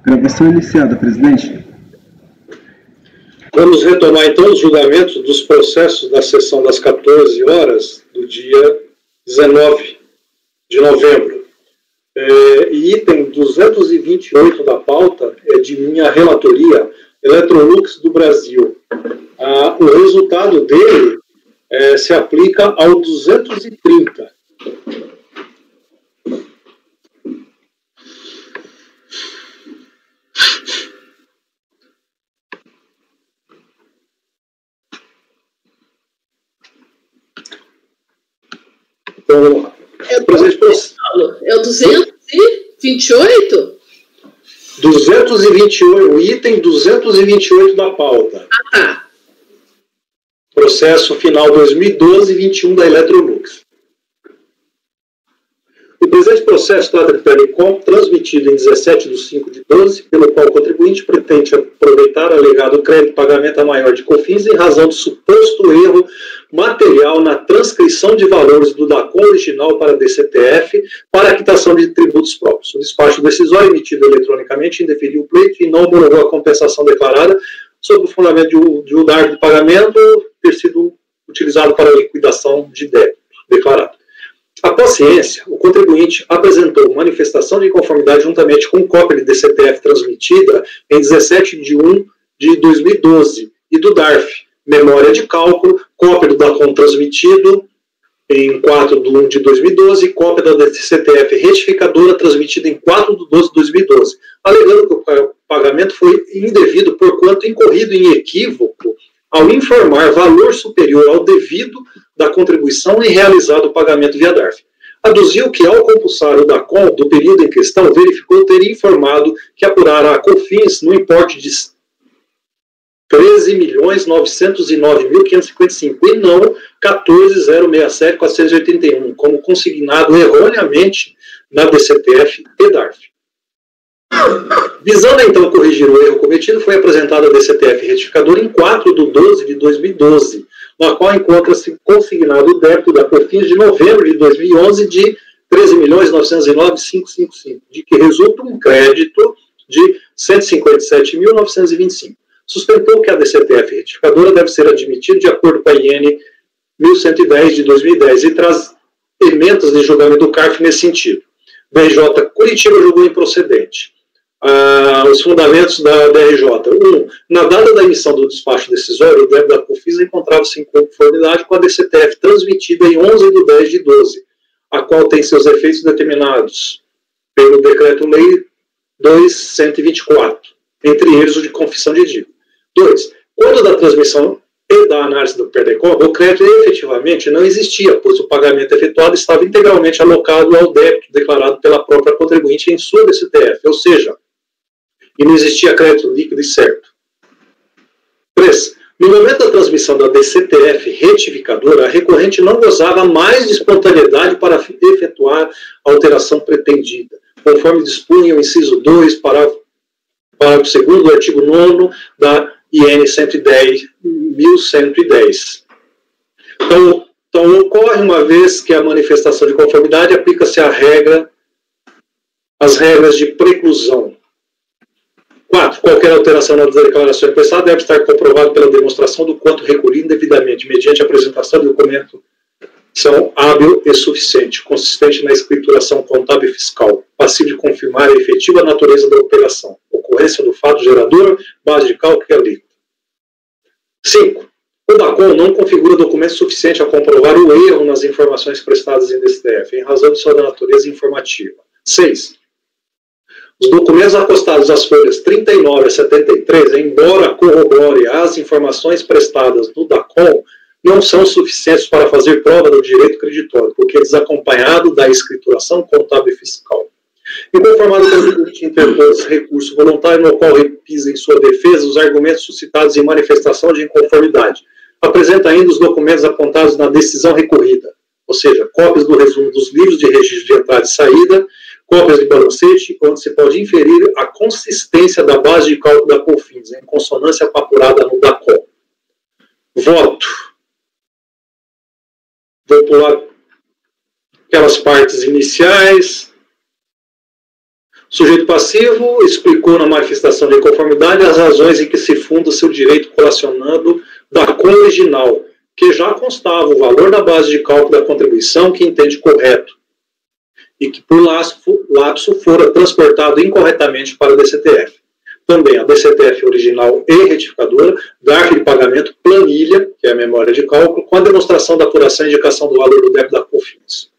Gravação iniciada, presidente. Vamos retomar então os julgamentos dos processos da sessão das 14 horas do dia 19 de novembro. Item 228 da pauta é de minha relatoria, Electrolux do Brasil. O resultado dele se aplica ao 230. Então, vamos lá. É o 228? 228, o item 228 da pauta. Tá. Processo final 2012-21 da Electrolux. O presente processo trata de Telecom, transmitido em 17/5/12, pelo qual o contribuinte pretende aproveitar alegado crédito pagamento a maior de COFINS em razão do suposto erro material na transcrição de valores do DACOM original para a DCTF para a quitação de tributos próprios. O despacho decisório emitido eletronicamente indeferiu o pleito e não homologou a compensação declarada sob o fundamento de o dar do pagamento ter sido utilizado para a liquidação de débito declarado. Após ciência, o contribuinte apresentou manifestação de inconformidade juntamente com cópia de DCTF transmitida em 17/1/2012 e do DARF, memória de cálculo, cópia do DACOM transmitido em 4/1/2012 e cópia da DCTF retificadora transmitida em 4/12/2012, alegando que o pagamento foi indevido porquanto incorrido em equívoco ao informar valor superior ao devido da contribuição e realizado o pagamento via DARF. Aduziu que, ao compulsar o DACOM do período em questão, verificou ter informado que apurara a COFINS no importe de 13.909.555 e não 14.067.481, como consignado erroneamente na DCTF e DARF. Visando então corrigir o erro cometido, foi apresentada a DCTF retificadora em 4/12/2012, na qual encontra-se consignado o débito da COFINS de novembro de 2011 de 13.909.555, de que resulta um crédito de 157.925. Sustentou que a DCTF retificadora deve ser admitida de acordo com a IN 1110 de 2010 e traz elementos de julgamento do CARF nesse sentido. DRJ Curitiba julgou improcedente. Os fundamentos da DRJ. 1. Na data da emissão do despacho decisório, o débito da COFINS encontrava-se em conformidade com a DCTF transmitida em 11/10/12, a qual tem seus efeitos determinados pelo Decreto-Lei 2.124, entre eles o de confissão de dívida. 2. Quando da transmissão e da análise do Perdecom, o crédito efetivamente não existia, pois o pagamento efetuado estava integralmente alocado ao débito declarado pela própria contribuinte em sua DCTF, ou seja, e não existia crédito líquido e certo. 3. No momento da transmissão da DCTF retificadora, a recorrente não gozava mais de espontaneidade para efetuar a alteração pretendida, conforme dispunha o inciso 2, parágrafo 2º do artigo 9º da IN 1110. Então, ocorre uma vez que a manifestação de conformidade aplica-se às regras de preclusão. 4. Qualquer alteração na declaração emprestada deve estar comprovada pela demonstração do quanto recolhido indevidamente, mediante a apresentação de documentação hábil e suficiente, consistente na escrituração contábil e fiscal, passível de confirmar a efetiva natureza da operação, ocorrência do fato gerador, base de cálculo e alíquota. 5. O DACOM não configura documento suficiente a comprovar o erro nas informações prestadas em DCTF, em razão de sua natureza informativa. 6. Os documentos acostados às folhas 39 a 73, embora corrobore as informações prestadas no DACOM, não são suficientes para fazer prova do direito creditório, porque é desacompanhado da escrituração contábil e fiscal. Inconformado com o contribuinte interpôs recurso voluntário no qual repisa em sua defesa os argumentos suscitados em manifestação de inconformidade, apresenta ainda os documentos apontados na decisão recorrida, ou seja, cópias do resumo dos livros de registro de entrada e saída, cópias de balancete, onde se pode inferir a consistência da base de cálculo da COFINS, em consonância com a apurada no DACOM. Voto. Vou pular aquelas partes iniciais. O sujeito passivo explicou na manifestação de inconformidade as razões em que se funda seu direito colacionando da co-original, que já constava o valor da base de cálculo da contribuição que entende correto e que por lapso fora transportado incorretamente para a DCTF. Também a DCTF original e retificadora, DARF de pagamento, planilha, que é a memória de cálculo, com a demonstração da apuração e indicação do valor do débito da COFINS.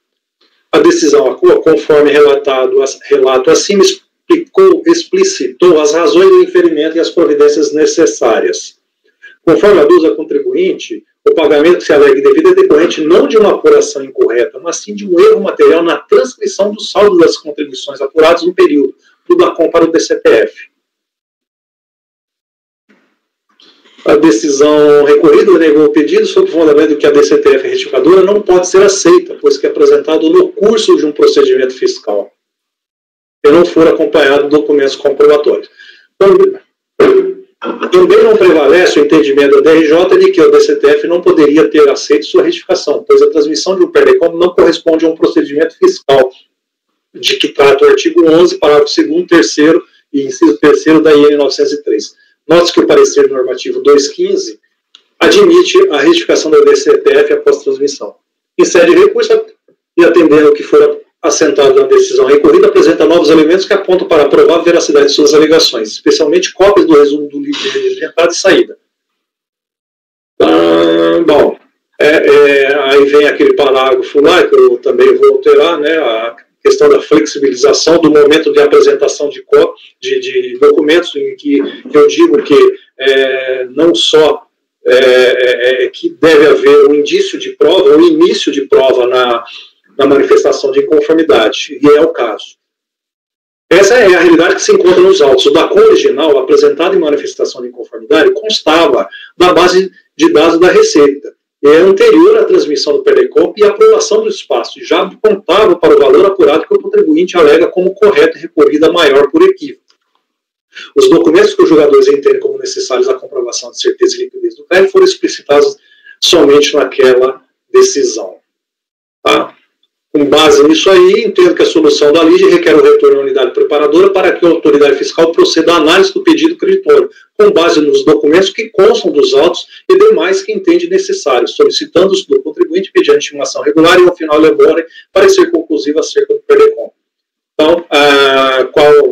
A decisão ACOA, conforme relato acima, explicitou as razões do inferimento e as providências necessárias. Conforme aduza a contribuinte, o pagamento que se alega indevido é decorrente não de uma apuração incorreta, mas sim de um erro material na transcrição do saldo das contribuições apuradas no período do DACOM para o DCTF. A decisão recorrida negou o pedido sob o fundamento de que a DCTF retificadora não pode ser aceita, pois que é apresentado no curso de um procedimento fiscal e não for acompanhado de documentos comprobatórios. Também não prevalece o entendimento da DRJ de que o DCTF não poderia ter aceito sua retificação, pois a transmissão de um PERDECOM não corresponde a um procedimento fiscal, de que trata o artigo 11, parágrafo 2º, 3º e inciso 3º da IN 903. Note que o parecer normativo 215 admite a retificação da DCTF após transmissão. Em sede de recurso, e atendendo ao que for assentado na decisão recorrida, apresenta novos elementos que apontam para a provável veracidade de suas alegações, especialmente cópias do resumo do livro de entrada e saída. Bom, aí vem aquele parágrafo lá, que eu também vou alterar, né, a questão da flexibilização do momento de apresentação de documentos, em que eu digo que não só que deve haver um indício de prova, um início de prova na manifestação de inconformidade, e é o caso. Essa é a realidade que se encontra nos autos. O DACOM original, apresentado em manifestação de inconformidade, constava da base de dados da Receita. É anterior à transmissão do PERDECOM e à aprovação do espaço, já apontava para o valor apurado que o contribuinte alega como correto e recorrida maior por equívoco. Os documentos que os julgadores entendem como necessários à comprovação de certeza e liquidez do crédito foram explicitados somente naquela decisão. Tá? Com base nisso aí, entendo que a solução da LIGE requer o retorno à unidade preparadora para que a autoridade fiscal proceda à análise do pedido creditório, com base nos documentos que constam dos autos e demais que entende necessários, solicitando-os do contribuinte mediante uma ação regular e, ao final, elabore parecer conclusivo acerca do PERDECOM. Então,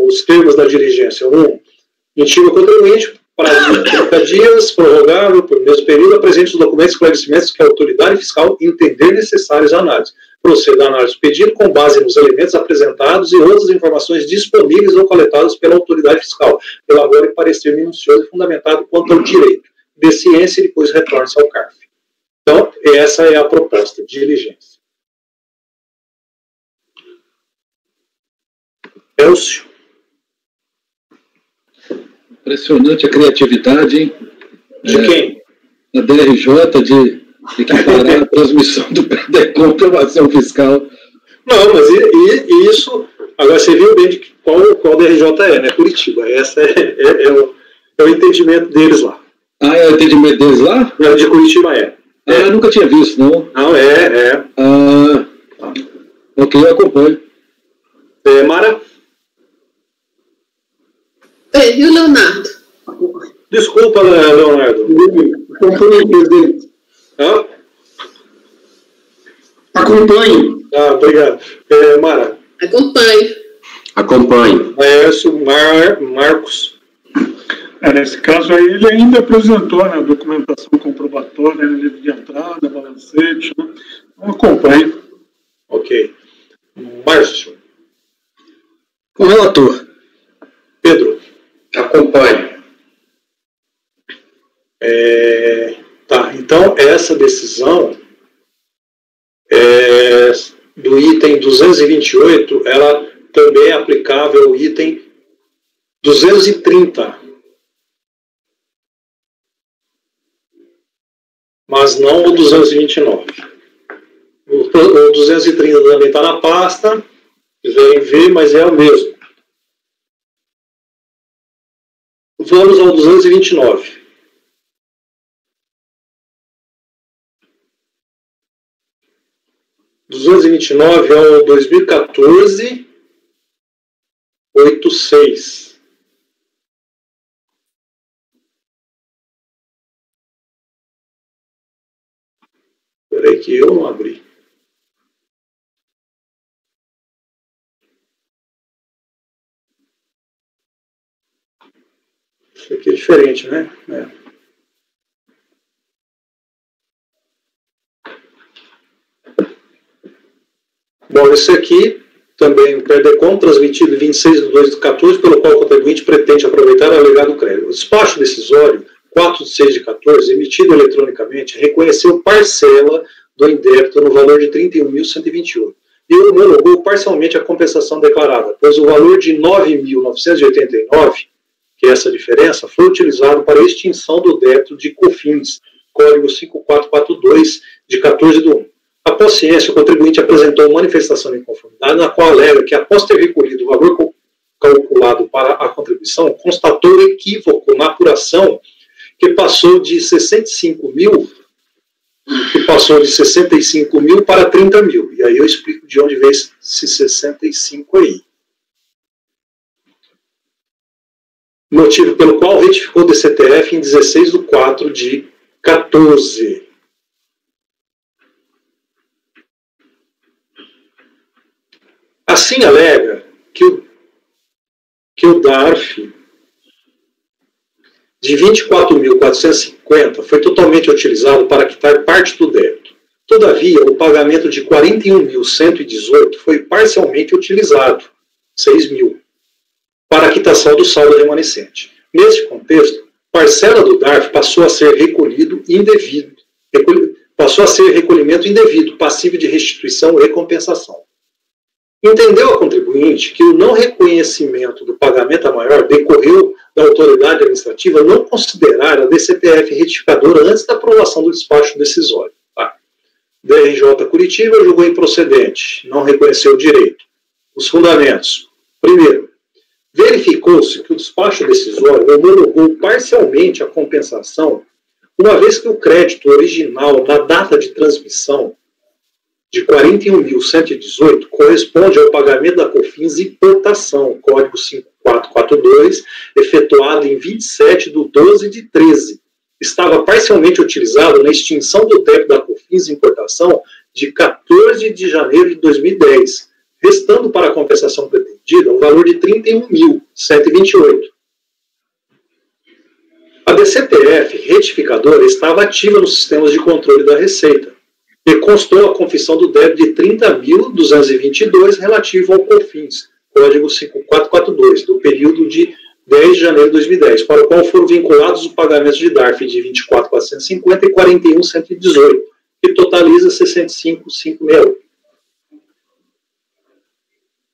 os termos da diligência? 1. Intiga o contribuinte, prazo de 30 dias, prorrogável por mesmo período, apresente os documentos e esclarecimentos que a autoridade fiscal entender necessários à análise. Proceda à análise do pedido com base nos elementos apresentados e outras informações disponíveis ou coletadas pela autoridade fiscal. Elabore parecer minucioso e fundamentado quanto ao direito. Dê ciência e depois retorne-se ao CARF. Então, essa é a proposta de diligência. Elcio. Impressionante a criatividade, hein? De quem? A DRJ de equiparar a transmissão do PERDECOM para a ação fiscal. Não, mas isso... Agora, você viu bem de qual DRJ é, né? Curitiba. Esse é o entendimento deles lá. Ah, é o entendimento deles lá? De Curitiba é. Eu nunca tinha visto, não. Não, é. Ok, eu acompanho. Mara? E o Leonardo? Desculpa, Leonardo. Acompanho, presidente. Hã? Acompanho. Obrigado. Mara? Acompanho. Laércio, Marcos? Nesse caso aí, ele ainda apresentou, né, a documentação comprobatória, né, livro de entrada, balancete, né? Então, acompanho. Ok. Márcio? Com o relator. Pedro? Acompanho. Tá, então essa decisão do item 228, ela também é aplicável ao item 230. Mas não o 229. O 230 também está na pasta, quiserem ver, mas é o mesmo. Vamos ao 229. O 229 é o 2014 86. Espera aí que eu não abri. Isso aqui é diferente, né? Bom, esse aqui também o PERDECOM, transmitido em 26/2/14, pelo qual o contribuinte pretende aproveitar o alegado crédito. O despacho decisório 4/6/14, emitido eletronicamente, reconheceu parcela do indébito no valor de 31.128 e homologou parcialmente a compensação declarada, pois o valor de 9.989, que é essa diferença, foi utilizado para a extinção do débito de COFINS, código 5442, de 14/1. Após ciência, o contribuinte apresentou manifestação de inconformidade, na qual alega que, após ter recolhido o valor calculado para a contribuição, constatou equívoco na apuração que passou de 65 mil para 30 mil. E aí eu explico de onde veio esse 65 aí. Motivo pelo qual retificou o DCTF em 16/4/14. Assim alega que o DARF de 24.450 foi totalmente utilizado para quitar parte do débito. Todavia, o pagamento de 41.118 foi parcialmente utilizado, 6.000, para a quitação do saldo remanescente. Neste contexto, parcela do DARF passou a ser recolhimento indevido, passivo de restituição e compensação. Entendeu a contribuinte que o não reconhecimento do pagamento a maior decorreu da autoridade administrativa não considerar a DCTF retificadora antes da aprovação do despacho decisório. Tá? DRJ Curitiba julgou improcedente, não reconheceu o direito. Os fundamentos. Primeiro, verificou-se que o despacho decisório homologou parcialmente a compensação, uma vez que o crédito original na data de transmissão de 41.118 corresponde ao pagamento da COFINS importação, código 5442, efetuado em 27/12/13. Estava parcialmente utilizado na extinção do débito da COFINS importação de 14 de janeiro de 2010, restando para a compensação pretendida o valor de 31.128. A DCTF retificadora estava ativa nos sistemas de controle da Receita, e constou a confissão do débito de 30.222 relativo ao COFINS, código 5442, do período de 10 de janeiro de 2010, para o qual foram vinculados os pagamentos de DARF de 24.450 e 41.118, que totaliza 65.568.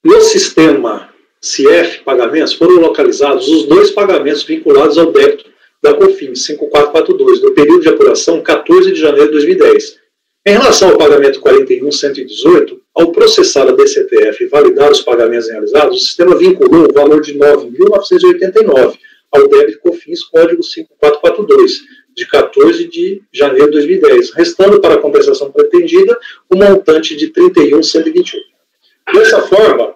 No sistema CIEF Pagamentos foram localizados os dois pagamentos vinculados ao débito da COFINS 5442, do período de apuração 14 de janeiro de 2010. Em relação ao pagamento 41.118, ao processar a DCTF e validar os pagamentos realizados, o sistema vinculou o valor de 9.989 ao débito COFINS código 5442, de 14 de janeiro de 2010, restando para a compensação pretendida o montante de 31.128. Dessa forma,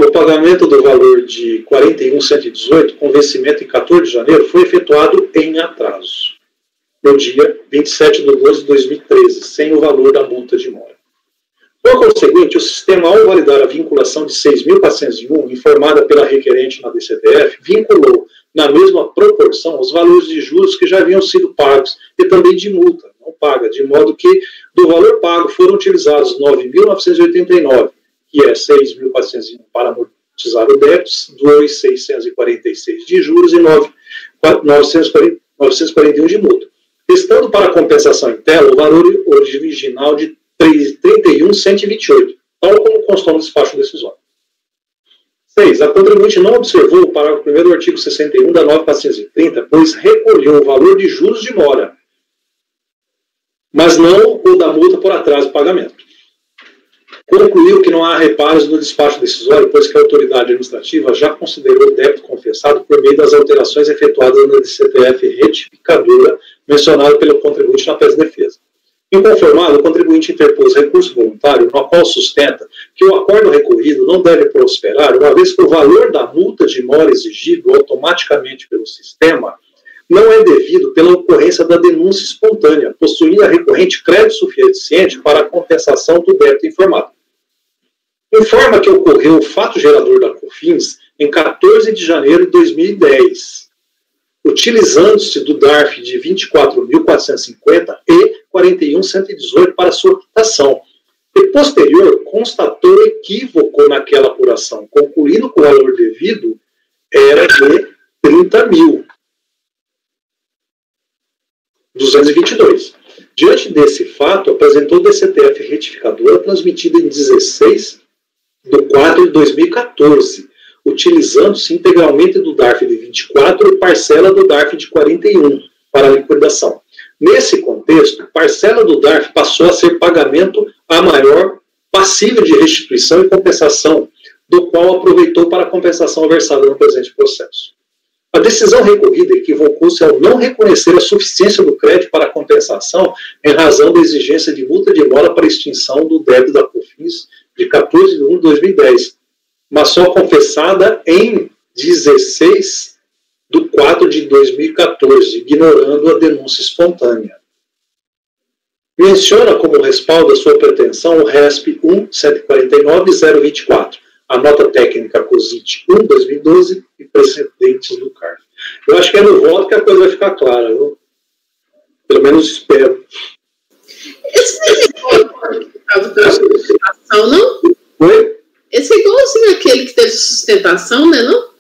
o pagamento do valor de 41.118, com vencimento em 14 de janeiro, foi efetuado em atraso, no dia 27/12/2013, sem o valor da multa de mora. Por conseguinte, o sistema, ao validar a vinculação de 6.401, informada pela requerente na DCTF, vinculou, na mesma proporção, os valores de juros que já haviam sido pagos e também de multa não paga, de modo que, do valor pago, foram utilizados 9.989, que é 6.401 para amortizar o débito, 2.646 de juros e 941 de multa, restando para a compensação em tela o valor original de 31.128, tal como constou no despacho decisório. 6. A contribuinte não observou o parágrafo 1º do artigo 61 da 9.430, pois recolheu o valor de juros de mora, mas não o da multa por atraso de pagamento. Concluiu que não há reparos no despacho decisório, pois que a autoridade administrativa já considerou o débito confessado por meio das alterações efetuadas na DCTF retificadora mencionada pelo contribuinte na tese de defesa. Inconformado, o contribuinte interpôs recurso voluntário, no qual sustenta que o acordo recorrido não deve prosperar, uma vez que o valor da multa de mora exigido automaticamente pelo sistema não é devido pela ocorrência da denúncia espontânea, possuindo a recorrente crédito suficiente para a compensação do débito informado. Informa que ocorreu o fato gerador da COFINS em 14 de janeiro de 2010, utilizando-se do DARF de 24.450 e 41.118 para sua quitação. E posterior, constatou equívoco naquela apuração, concluindo que o valor devido era de 30.222. Diante desse fato, apresentou o DCTF retificadora transmitida em 16/4/2014, utilizando-se integralmente do DARF de 24 e parcela do DARF de 41 para liquidação. Nesse contexto, parcela do DARF passou a ser pagamento a maior passível de restituição e compensação, do qual aproveitou para a compensação versada no presente processo. A decisão recorrida equivocou-se ao não reconhecer a suficiência do crédito para a compensação em razão da exigência de multa de mora para extinção do débito da COFINS de 14 de 1 de 2010, mas só confessada em 16/4 de 2014, ignorando a denúncia espontânea. Menciona como respaldo da sua pretensão o RESP 1.149.024, a nota técnica COSIT 1/2012 e precedentes do CARF. Eu acho que é no voto que a coisa vai ficar clara, viu? Pelo menos espero. Esse não é igual da sustentação, não? Oi? Esse é igualzinho aquele que teve sustentação, né, não?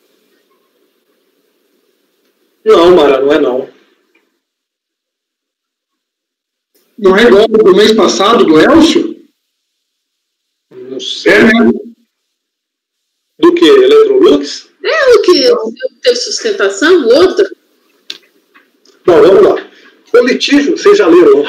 Não, Mara, não é não. Não é igual do mês passado, do Elcio? Não sei. É, né? Do que? Electrolux? É o que teve sustentação, o outro. Bom, vamos lá. O litígio, vocês já leram,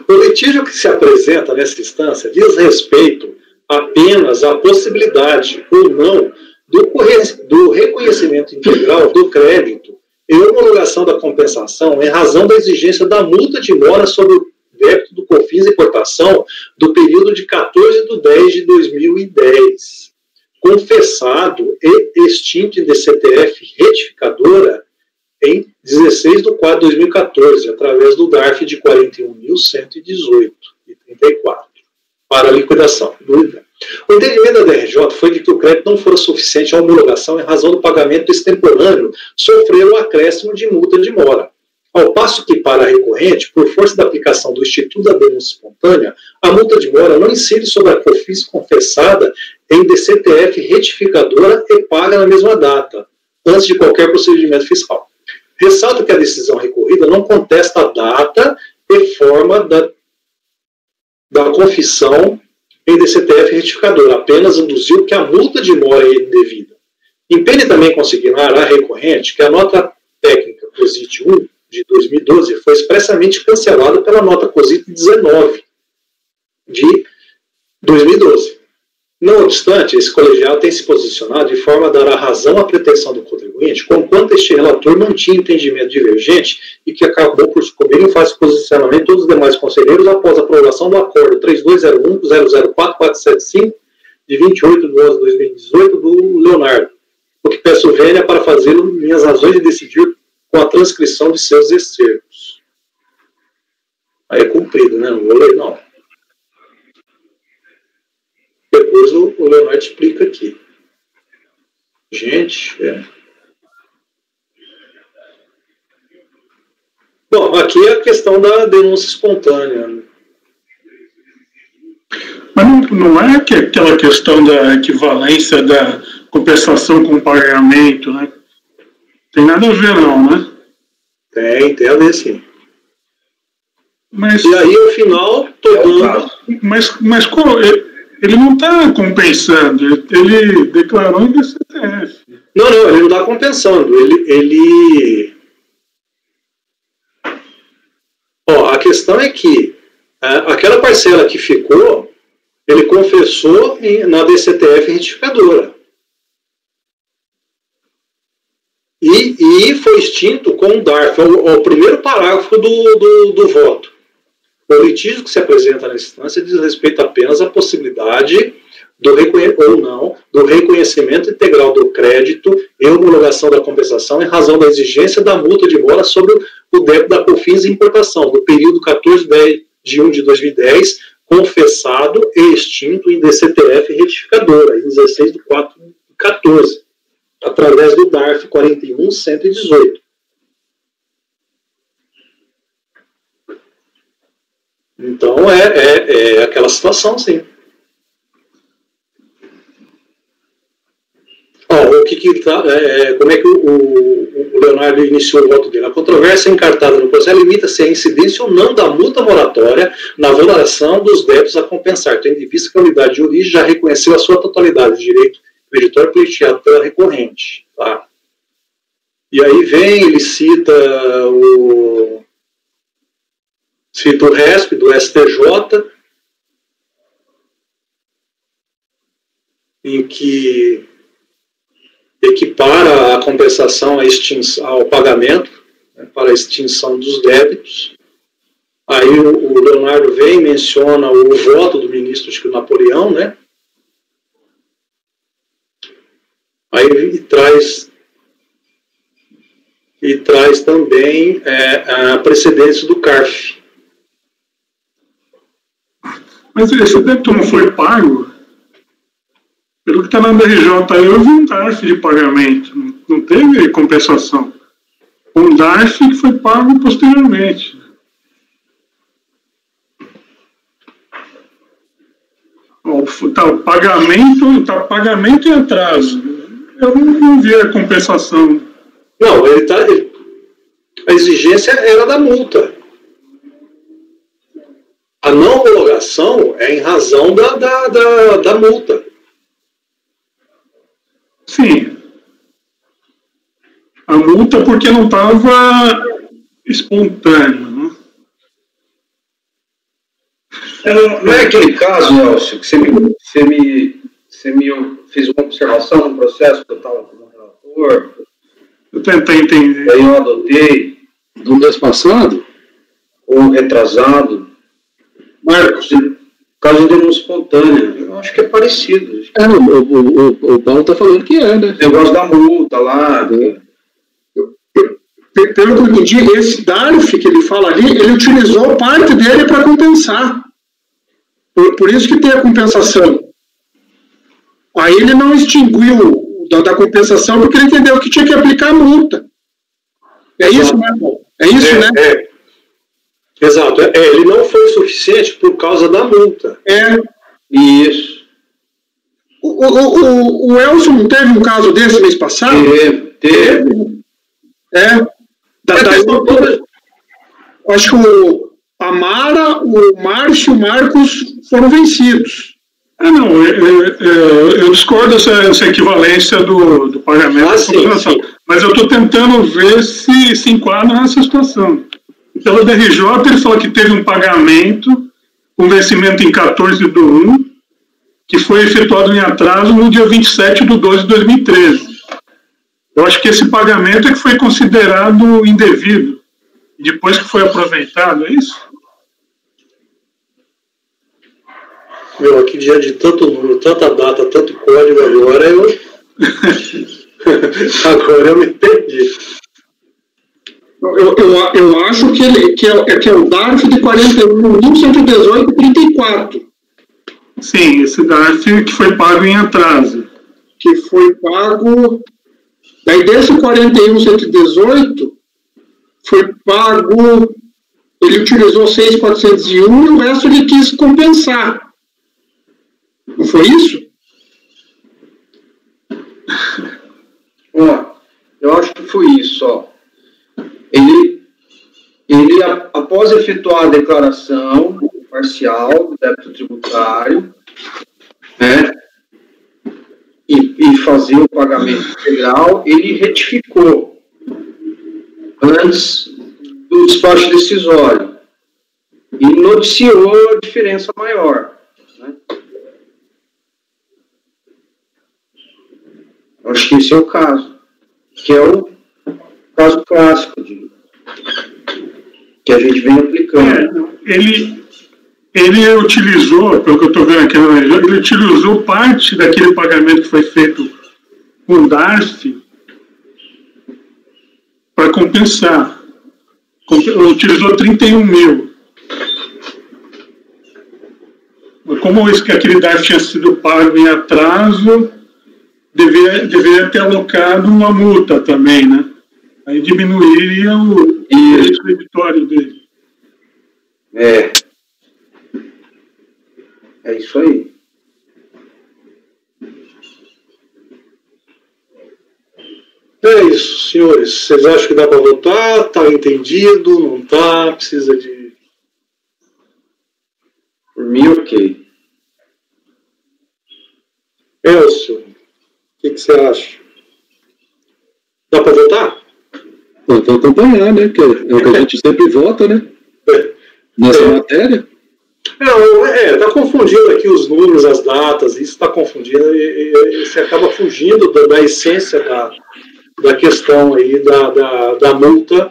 o litígio que se apresenta nessa instância diz respeito apenas à possibilidade ou não do reconhecimento integral do crédito e homologação da compensação em razão da exigência da multa de mora sobre o débito do COFINS Importação do período de 14 de 10 de 2010, confessado e extinto em DCTF retificadora em 16/4 de 2014, através do DARF de 41.118,34, para liquidação. O entendimento da DRJ foi de que o crédito não fora suficiente à homologação em razão do pagamento extemporâneo sofrer o acréscimo de multa de mora. Ao passo que, para a recorrente, por força da aplicação do Instituto da Denúncia Espontânea, a multa de mora não incide sobre a COFINS confessada em DCTF retificadora e paga na mesma data, antes de qualquer procedimento fiscal. Ressalto que a decisão recorrida não contesta a data e forma da confissão em DCTF retificadora, apenas induziu que a multa de mora é indevida. Impede também consignar a recorrente que a nota técnica COSIT 1 de 2012 foi expressamente cancelada pela nota COSIT 19 de 2012. Não obstante, esse colegiado tem se posicionado de forma a dar a razão à pretensão do contribuinte, conquanto este relator mantinha entendimento divergente e que acabou por sucumbir em fase de posicionamento todos os demais conselheiros após a aprovação do acordo 3201.004.475 de 28 de 11 de 2018 do Leonardo, o que peço vênia para fazê-lo minhas razões de decidir com a transcrição de seus excertos. Aí é cumprido, né? Não vou ler, não. Depois o Leonardo explica aqui. Gente, Bom, aqui é a questão da denúncia espontânea. Mas não é aquela questão da equivalência da compensação com pagamento, né? Tem nada a ver, não, né? Tem a ver, sim. Mas, e aí, ao final, mas qual... Ele não está compensando, ele declarou em DCTF. Não, ele não está compensando. A questão é que aquela parcela que ficou, ele confessou na DCTF retificadora. E foi extinto com o DARF, o primeiro parágrafo do voto. O litígio que se apresenta na instância diz respeito apenas à possibilidade do reconhecimento integral do crédito e homologação da compensação em razão da exigência da multa de mora sobre o débito da COFINS e importação, do período 14 de 1 de 2010, confessado e extinto em DCTF retificadora, em 16 de 4 de 14, através do DARF 41.118. Então, é aquela situação, sim. Como é que o Leonardo iniciou o voto dele? A controvérsia encartada no processo limita-se à incidência ou não da multa moratória na valoração dos débitos a compensar, tendo em vista que a unidade de origem já reconheceu a sua totalidade de direito creditório pleiteado pela recorrente. Tá? E aí ele cita o RESP do STJ, em que equipara a compensação ao pagamento, né, para a extinção dos débitos. Aí o Leonardo vem e menciona o voto do ministro, acho que o Napoleão, né? Aí traz também a precedência do CARF. Mas esse débito não foi pago? Pelo que está na DRJ, eu vi um DARF de pagamento, não teve compensação. Um DARF que foi pago posteriormente. Pagamento em atraso. Eu não vi a compensação. Não, a exigência era da multa. A não homologação é em razão da multa. Sim. A multa porque não estava espontâneo, né? Não é aquele caso, Elcio, que você me fez uma observação no processo que eu estava como relator? Eu tentei entender. Aí eu adotei. Do mês passado? Ou retrasado. Marcos, caso de denúncia espontânea, eu acho que é parecido. O Paulo está falando que é, né? O negócio da multa lá. Pelo que eu entendi, esse DARF que ele fala ali, ele utilizou parte dele para compensar. Por isso que tem a compensação. Aí ele não extinguiu da compensação porque ele entendeu que tinha que aplicar a multa. É isso, né? É isso, né? Exato. Ele não foi suficiente por causa da multa. Isso. O Elcio não teve um caso desse mês passado? Teve. Acho que a Mara, o Márcio e o Marcos foram vencidos. Eu discordo dessa equivalência do pagamento. Sim. Mas eu estou tentando ver se enquadra nessa situação. Pelo DRJ, ele falou que teve um pagamento com vencimento em 14/1, que foi efetuado em atraso no dia 27/12/2013. Eu acho que esse pagamento é que foi considerado indevido, depois que foi aproveitado, é isso? Aqui diante de tanto número, tanta data, tanto código, agora eu me entendi. Eu acho que é o DARF de 41.118/34. Sim, esse DARF que foi pago em atraso. Que foi pago... Daí desse 41.118, foi pago... Ele utilizou 6.401 e o resto ele quis compensar. Não foi isso? Eu acho que foi isso, ó. Ele após efetuar a declaração parcial do débito tributário, né, e fazer o pagamento integral, ele retificou antes do despacho decisório e noticiou a diferença maior, né? Eu acho que esse é o caso, que é o caso clássico que a gente vem aplicando. Ele utilizou, pelo que eu estou vendo aqui, ele utilizou parte daquele pagamento que foi feito com o DARF para compensar. Utilizou 31 mil. Como aquele DARF tinha sido pago em atraso, deveria ter alocado uma multa também, né? Aí diminuiria o creditório dele. É isso aí. É isso, senhores. Vocês acham que dá para votar? Está entendido? Não está? Precisa de... Por mim, ok. Elcio, o que você acha? Dá para votar? Vou acompanhar, né? Que é o que a gente sempre vota, né? Nessa matéria. Está confundindo aqui os números, as datas, isso está confundindo, e você acaba fugindo da essência da questão aí da multa,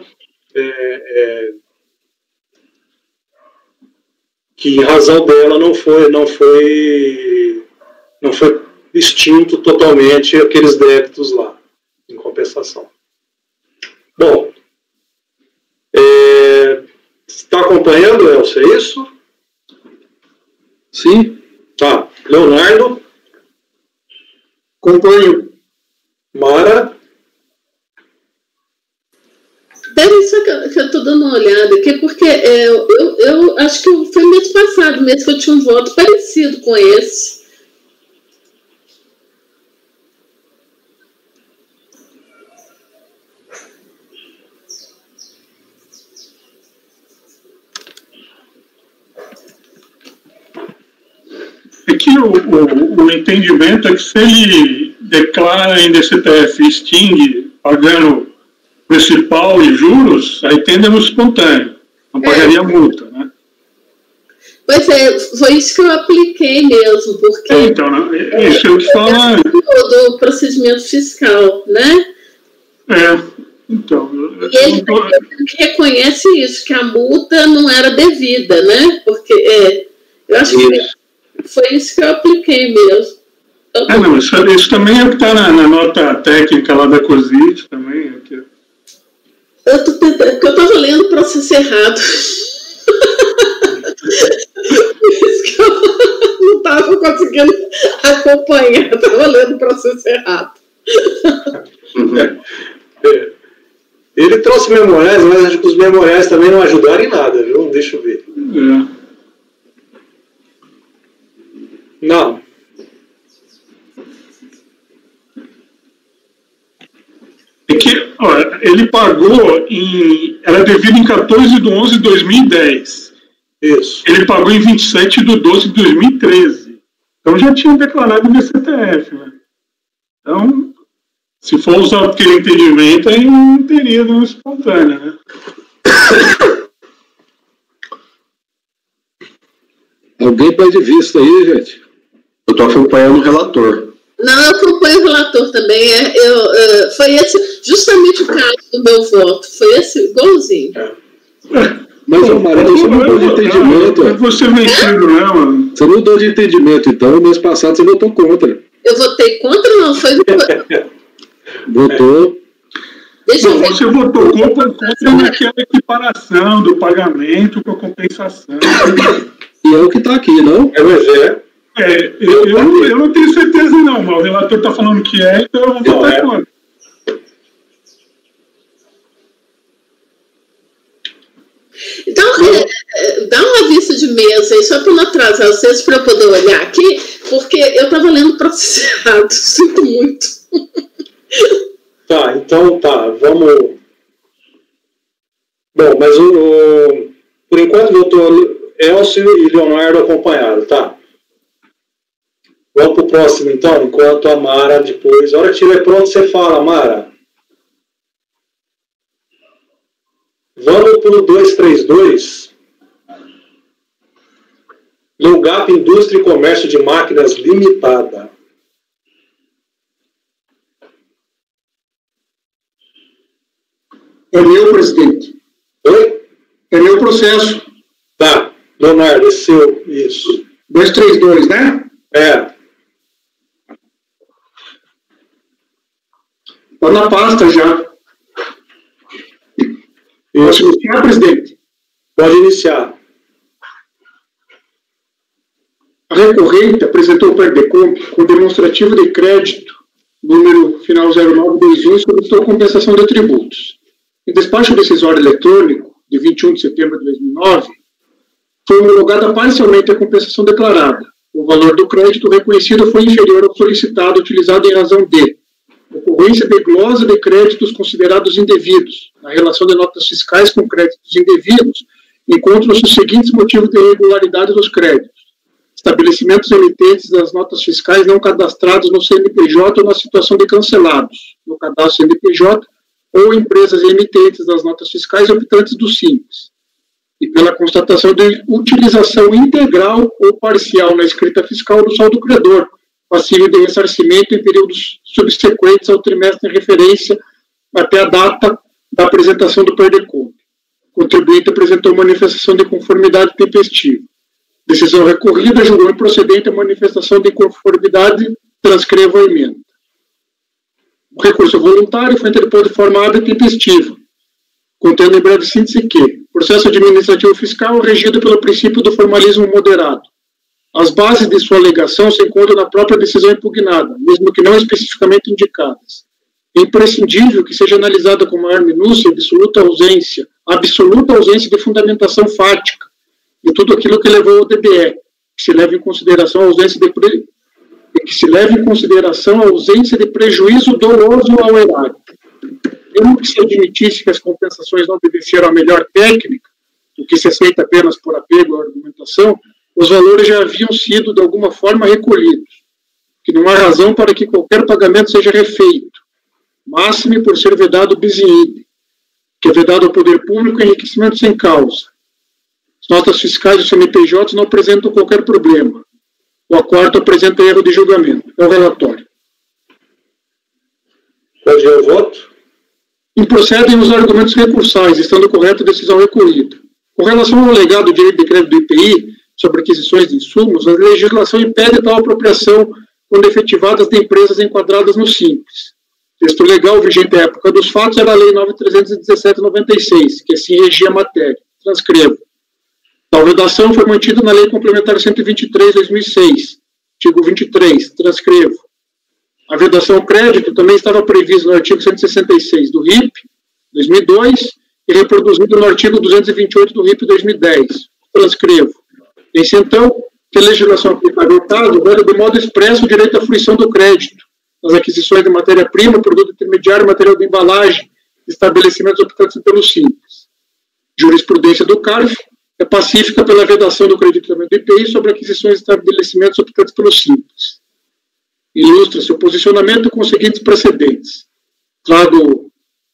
que em razão dela não foi extinto totalmente aqueles débitos lá, em compensação. Bom, está acompanhando, Elcio, é isso? Sim. Tá. Leonardo? Acompanho. Mara? Peraí, só que eu estou dando uma olhada aqui, porque eu acho que foi mês passado mesmo que eu tinha um voto parecido com esse. É que o entendimento é que se ele declara em DCTF extingue pagando principal e juros, aí tem dano espontâneo, não pagaria multa, né? Pois é, foi isso que eu apliquei mesmo, porque... Então, isso eu te falo... do procedimento fiscal, né? Então... E ele reconhece isso, que a multa não era devida, né? Porque eu acho que foi isso que eu apliquei mesmo. Não, isso também é o que está na nota técnica lá da COSIT também. Aqui. Porque eu estava lendo o processo errado. Por isso que eu não estava conseguindo acompanhar. Eu estava lendo o processo errado. Ele trouxe memoriais, mas acho que os memoriais também não ajudaram em nada, viu? Deixa eu ver. Não. É que, olha, ele pagou era devido em 14/11/2010. Isso. Ele pagou em 27/12/2013. Então já tinha declarado no CTF, né? Então, se for usar aquele entendimento, aí não teria dano espontânea, né? Alguém pede vista aí, gente? Eu estou acompanhando o relator. Não, eu acompanho o relator também. Foi esse justamente o caso do meu voto. Foi esse igualzinho. Mas, Mara, você não mudou de entendimento. Você vencido, né, mano? Você não mudou de entendimento, então. No mês passado você votou contra. Eu votei contra, não? Foi... Votou. Deixa eu ver. Você votou contra naquela equiparação do pagamento com a compensação. E é o que está aqui, não? Eu não tenho certeza, não, mas o relator está falando que então eu vou votar contra. Então, dá uma vista de mesa aí, só para não atrasar vocês, para eu poder olhar aqui, porque eu estava lendo o processo errado, sinto muito. Tá, então tá, vamos... Bom, mas por enquanto votou Elcio e Leonardo acompanharam, tá? Vamos pro próximo então, enquanto a Mara depois... A hora que estiver pronto, você fala, Mara. Vamos para o 232. Lugap Indústria e Comércio de Máquinas Limitada. É meu, presidente. Oi? É meu processo. Tá, Leonardo, é seu, isso. 232, né? É. Está na pasta já. Posso iniciar, presidente? Pode iniciar. A recorrente apresentou o PERDECOMP com demonstrativo de crédito, número final 0921, solicitou compensação de tributos. Em despacho decisório eletrônico, de 21 de setembro de 2009, foi homologada parcialmente a compensação declarada. O valor do crédito reconhecido foi inferior ao solicitado utilizado em razão de ocorrência de glosa de créditos considerados indevidos. Na relação de notas fiscais com créditos indevidos, encontram-se os seguintes motivos de irregularidade dos créditos: estabelecimentos emitentes das notas fiscais não cadastrados no CNPJ ou na situação de cancelados, no cadastro CNPJ, ou empresas emitentes das notas fiscais optantes do Simples, e pela constatação de utilização integral ou parcial na escrita fiscal do saldo credor, passível de ressarcimento em períodos subsequentes ao trimestre em referência até a data da apresentação do PERDECOMP. O contribuinte apresentou manifestação de conformidade tempestiva. Decisão recorrida, julgou improcedente a manifestação de conformidade, transcrevo a emenda. O recurso voluntário foi interposto de forma hábil e tempestiva, contendo em breve síntese que o processo administrativo fiscal é regido pelo princípio do formalismo moderado. As bases de sua alegação se encontram na própria decisão impugnada, mesmo que não especificamente indicadas. É imprescindível que seja analisada com maior minúcia a absoluta ausência de fundamentação fática de tudo aquilo que levou ao DBE, que se leve em consideração a ausência de prejuízo doloso ao erário. Mesmo que se admitisse que as compensações não obedeceram à melhor técnica, o que se aceita apenas por apego à argumentação, os valores já haviam sido, de alguma forma, recolhidos, que não há razão para que qualquer pagamento seja refeito, máxime por ser vedado bis in idem, que é vedado ao poder público enriquecimento sem causa. As notas fiscais do CNPJ não apresentam qualquer problema. O acordo apresenta erro de julgamento. É o relatório. Pode ir ao voto? Improcedem os argumentos recursais, estando correta a decisão recolhida. Com relação ao alegado direito de crédito do IPI sobre aquisições de insumos, a legislação impede tal apropriação quando efetivadas de empresas enquadradas no Simples. O texto legal vigente à época dos fatos era a Lei 9.317/96, que assim regia a matéria. Transcrevo. Tal redação foi mantida na Lei Complementar 123/2006, artigo 23. Transcrevo. A vedação ao crédito também estava prevista no artigo 166 do RIP, 2002, e reproduzido no artigo 228 do RIP, 2010. Transcrevo. Pense, então, que a legislação aplicável ao caso vela de modo expresso o direito à fruição do crédito, nas aquisições de matéria-prima, produto intermediário, material de embalagem, estabelecimentos optantes pelo Simples. Jurisprudência do CARF é pacífica pela vedação do creditamento do IPI sobre aquisições de estabelecimentos optantes pelo Simples. Ilustra-se o posicionamento com os seguintes precedentes. Trago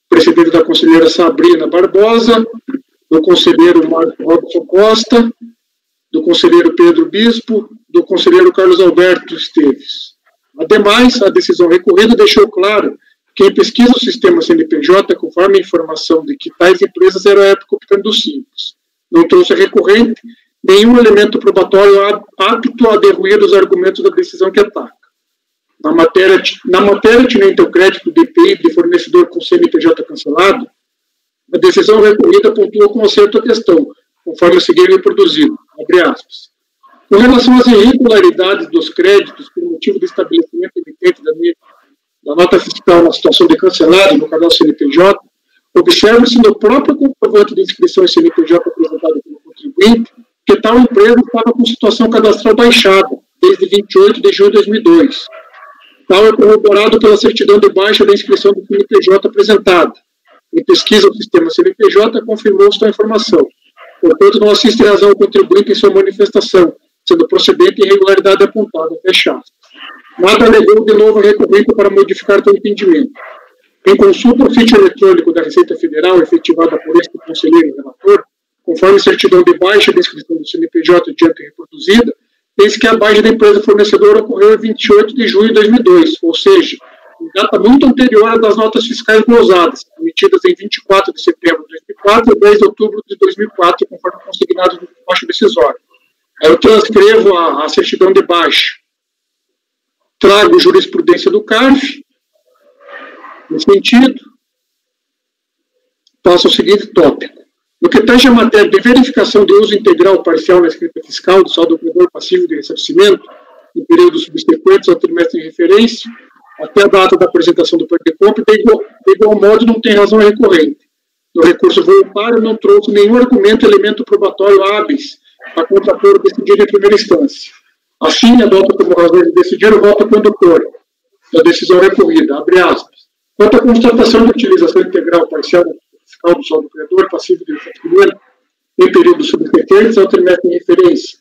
precedente da conselheira Sabrina Barbosa, do conselheiro Marco Robson Costa, do conselheiro Pedro Bispo, do conselheiro Carlos Alberto Esteves. Ademais, a decisão recorrida deixou claro que em pesquisa o sistema CNPJ, conforme a informação de que tais empresas eram à época optando do Simples. Não trouxe a recorrente nenhum elemento probatório apto a derruir os argumentos da decisão que ataca. Na matéria tinente ao crédito do IPI de fornecedor com CNPJ cancelado, a decisão recorrida pontua com acerto a questão, conforme a seguir reproduzido. Abre aspas. Com relação às irregularidades dos créditos por motivo de estabelecimento emitente da nota fiscal na situação de cancelado no cadastro CNPJ, observa-se no próprio comprovante de inscrição em CNPJ apresentado pelo contribuinte que tal empresa estava com situação cadastral baixada desde 28 de junho de 2002. Tal é corroborado pela certidão de baixa da inscrição do CNPJ apresentada. Em pesquisa ao sistema CNPJ, confirmou-se a informação. Portanto, não assiste razão ao contribuinte em sua manifestação, sendo procedente a irregularidade apontada. Fecha aspas. Nada alegou de novo a recorrente para modificar tal entendimento. Em consulta ao sítio eletrônico da Receita Federal, efetivada por este conselheiro e relator, conforme certidão de baixa da inscrição do CNPJ diante reproduzida, eis que a baixa da empresa fornecedora ocorreu em 28 de junho de 2002, ou seja, em data muito anterior às das notas fiscais glosadas, emitidas em 24 de setembro de 2004 e 10 de outubro de 2004, conforme consignado no despacho decisório. Aí eu transcrevo a certidão de baixa. Trago jurisprudência do CARF, nesse sentido. Passo ao seguinte tópico. No que tange a matéria de verificação de uso integral ou parcial na escrita fiscal do saldo credor passivo de ressarcimento, em períodos subsequentes ao trimestre de referência, até a data da apresentação do plano de compra, de igual modo não tem razão recorrente. No recurso voluntário não trouxe nenhum argumento, elemento probatório hábeis para contrapor o decidido em primeira instância. Assim, adota como razão de decidir o voto condutor da decisão recorrida, abre aspas. Quanto à constatação de utilização integral parcial fiscal do saldo credor passivo de ressarcimento em períodos subsequentes ao trimestre de referência,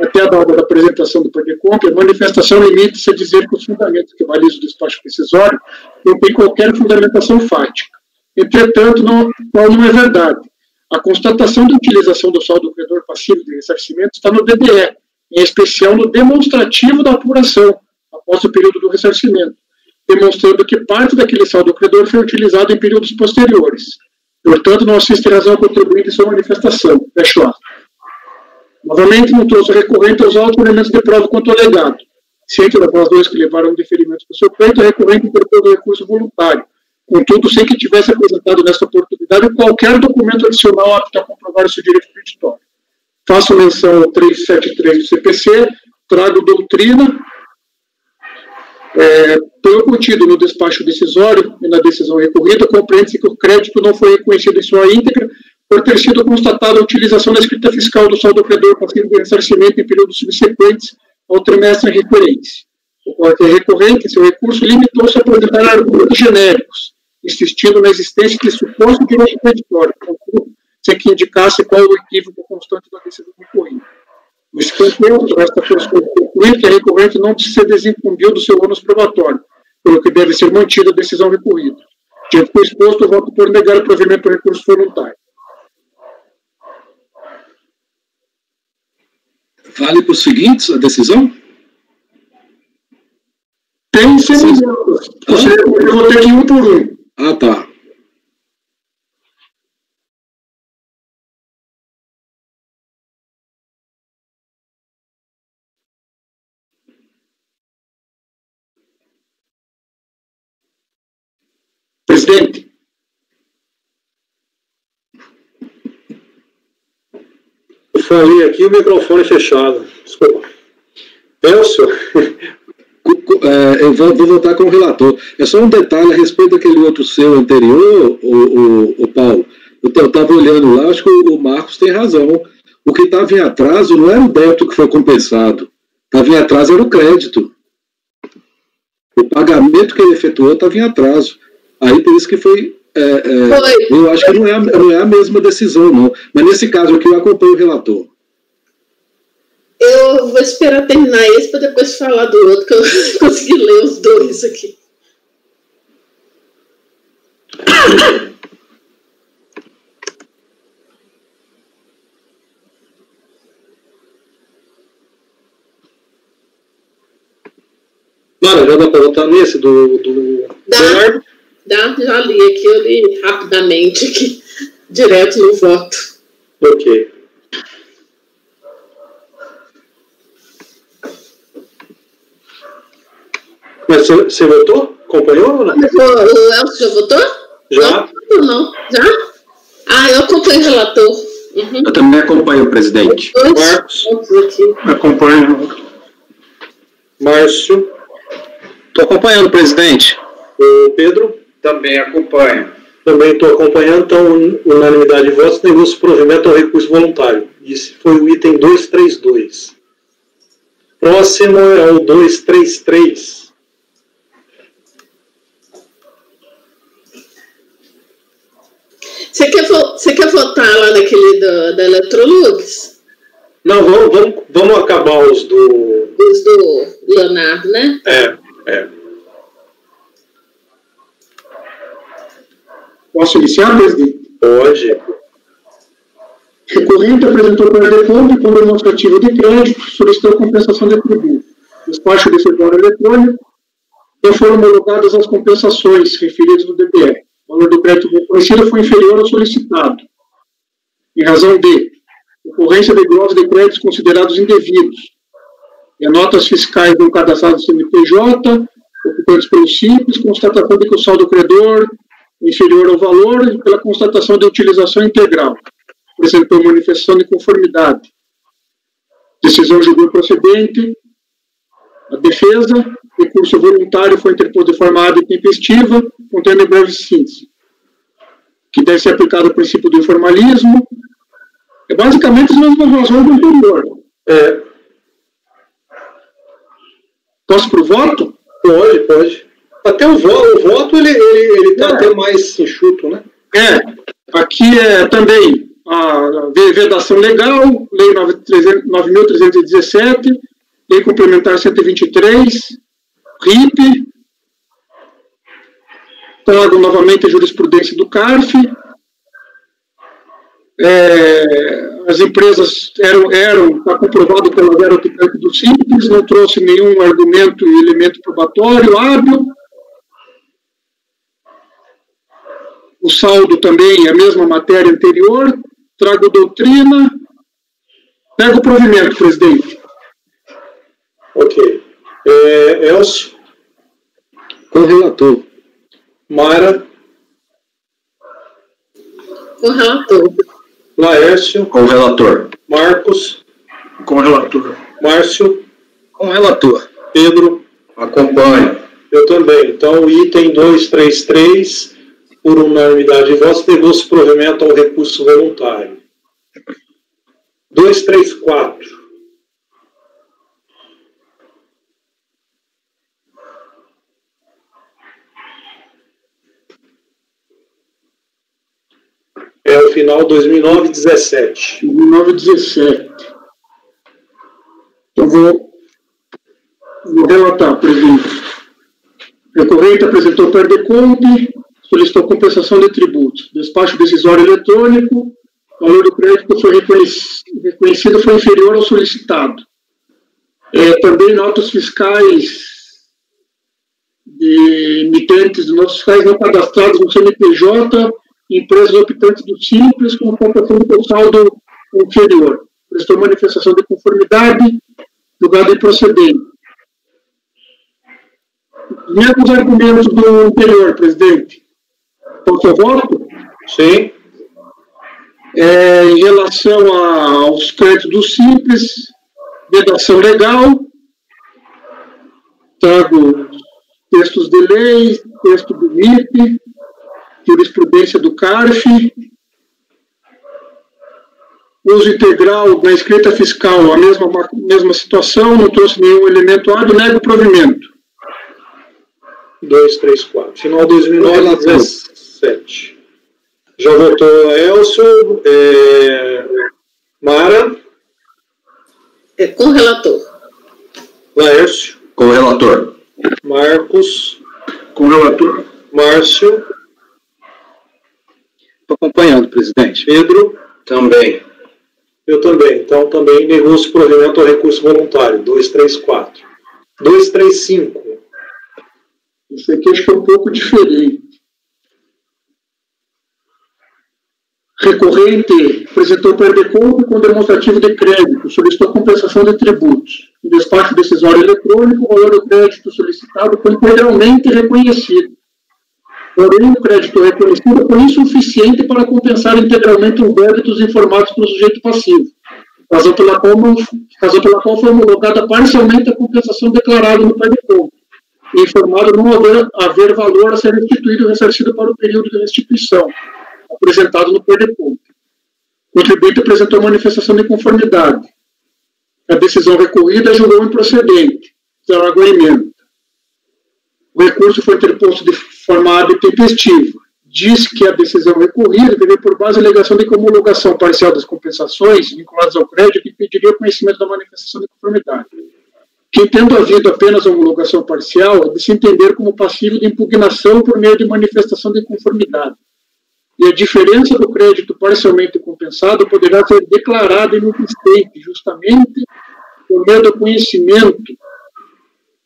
até a data da apresentação do plano de compra, a manifestação limita-se a dizer que os fundamentos que balizam o despacho decisório não têm qualquer fundamentação fática. Entretanto, não é verdade. A constatação de utilização do saldo credor passivo de ressarcimento está no DDE, em especial no demonstrativo da apuração, após o período do ressarcimento, demonstrando que parte daquele saldo credor foi utilizado em períodos posteriores. Portanto, não assiste razão contribuinte em sua manifestação. Fecho aspas. Novamente, não trouxe recorrente aos autos elementos de prova quanto ao legado. Ciente das razões que levaram ao deferimento do seu pleito, a recorrente interpôs o recurso voluntário. Contudo, sem que tivesse apresentado nesta oportunidade qualquer documento adicional apto a comprovar o seu direito creditório. Faço menção ao 373 do CPC, trago doutrina, pelo contido no despacho decisório e na decisão recorrida, compreende-se que o crédito não foi reconhecido em sua íntegra por ter sido constatada a utilização da escrita fiscal do saldo credor passivo de ressarcimento em períodos subsequentes ao trimestre de referência. O qualquer recorrente, em seu recurso, limitou-se a apresentar argumentos genéricos, insistindo na existência de suposto direito creditório, sem que indicasse qual o equívoco constante da decisão recorrida. Nesse contexto, resta concluir que a recorrente não se desincumbiu do seu ônus probatório, pelo que deve ser mantida a decisão recorrida. Diante do exposto, eu voto por negar o provimento do recurso voluntário. Vale para os seguintes a decisão? Tem semelhanças. Eu vou ter que ir um por um. Ah, tá. Presidente. Eu falei aqui o microfone fechado. Desculpa. Elcio? Eu vou votar com o relator. É só um detalhe a respeito daquele outro seu anterior, o Paulo. Eu estava olhando lá, acho que o Marcos tem razão. O que estava em atraso não era o débito que foi compensado. Estava em atraso era o crédito. O pagamento que ele efetuou estava em atraso. Aí por isso que foi... eu acho que não é a mesma decisão, não. Mas nesse caso aqui eu acompanho o relator. Eu vou esperar terminar esse para depois falar do outro, que eu consegui ler os dois aqui. Mara, já dá para votar nesse do Dá, já li aqui, eu li rapidamente aqui, direto no voto. Ok. Mas você votou? Acompanhou ou não? O Elcio já votou? Já. Não. Já? Eu acompanho o relator. Uhum. Eu também acompanho, presidente. Marcos. Acompanho. Márcio. Estou acompanhando, presidente. O Pedro. Também acompanho. Também estou acompanhando, então, unanimidade de votos, negócio provimento ao recurso voluntário. Esse foi o item 232. Próximo é o 233. Você quer votar lá naquele da Electrolux? Não, vamos acabar os do... Os do Leonardo, né? É. Posso iniciar, presidente? Pode. Recorrente apresentou para a República com demonstrativo de crédito, solicitou compensação de tributo. Despacho decisório eletrônico, não foram homologadas as compensações referidas no DPE. O valor do crédito reconhecido foi inferior ao solicitado, em razão de ocorrência de glose de créditos considerados indevidos, e notas fiscais não cadastradas no CNPJ, ocupantes pelo Simples, constatação de que o saldo credor é inferior ao valor e pela constatação de utilização integral. Apresentou manifestação de conformidade. Decisão julgou procedente. A defesa, recurso voluntário foi interposto de forma hábil e tempestiva, contendo em breve síntese, que deve ser aplicado o princípio do informalismo. É basicamente as mesmas razões do anterior. Posso para o voto? Pode. Até o voto ele está até mais enxuto, né? Aqui é também a vedação legal, Lei 9.317, Lei Complementar 123, RIP, trago novamente a jurisprudência do CARF, as empresas está comprovado que elas eram optantes do Simples, não trouxe nenhum argumento e elemento probatório hábil. O saldo também é a mesma matéria anterior. Trago doutrina. Pego o provimento, presidente. Ok. Elcio? Com o relator. Mara? Com o relator. Laércio? Com o relator. Marcos? Com o relator. Márcio? Com o relator. Pedro? Acompanho. Eu também. Então, o item 233, por unanimidade de votos, negou-se provimento ao recurso voluntário. 234. É o final 2009-17. 2009-17. Então, vou relatar, presidente. O recorrente apresentou perdeconte, solicitou compensação de tributos. Despacho decisório eletrônico, o valor do crédito foi reconhecido foi inferior ao solicitado. Também notas fiscais de emitentes de notas fiscais não cadastrados no CNPJ, empresas optantes do Simples, com compensação do saldo inferior. Prestou manifestação de conformidade, julgado improcedente. Mesmos argumentos do anterior, presidente. Posso voto? Sim. Em relação aos créditos do Simples, vedação legal, trago textos de lei, texto do MIP, jurisprudência do CARF, uso integral na escrita fiscal, a mesma situação, não trouxe nenhum elemento hábil, nego o provimento. 234. Final 2009-17. Já votou Elcio. Mara? Com o relator. Laércio? Com o relator. Marcos? Com o relator. Márcio? Estou acompanhando, presidente. Pedro? Também. Eu também. Então, também negou-se provimento ao recurso voluntário. 234. 235. Isso aqui acho que é um pouco diferente. Recorrente apresentou perdeconto com demonstrativo de crédito, solicitou compensação de tributos. Em despacho decisório eletrônico, o valor do crédito solicitado foi integralmente reconhecido. Porém, o crédito reconhecido foi insuficiente para compensar integralmente os débitos informados pelo sujeito passivo, razão pela qual foi homologada parcialmente a compensação declarada no perdeconto, e informado não haver valor a ser restituído ou ressarcido para o período de restituição, apresentado no perdeconto. O contribuinte apresentou manifestação de conformidade. A decisão recorrida julgou improcedente, trago a emenda. O recurso foi interposto de forma hábil e tempestiva. Diz que a decisão recorrida teve por base a alegação de que a homologação parcial das compensações vinculadas ao crédito impediria o conhecimento da manifestação de conformidade. Que, tendo havido apenas a homologação parcial, é de se entender como passivo de impugnação por meio de manifestação de conformidade. E a diferença do crédito parcialmente compensado poderá ser declarada inexistente, justamente por meio do conhecimento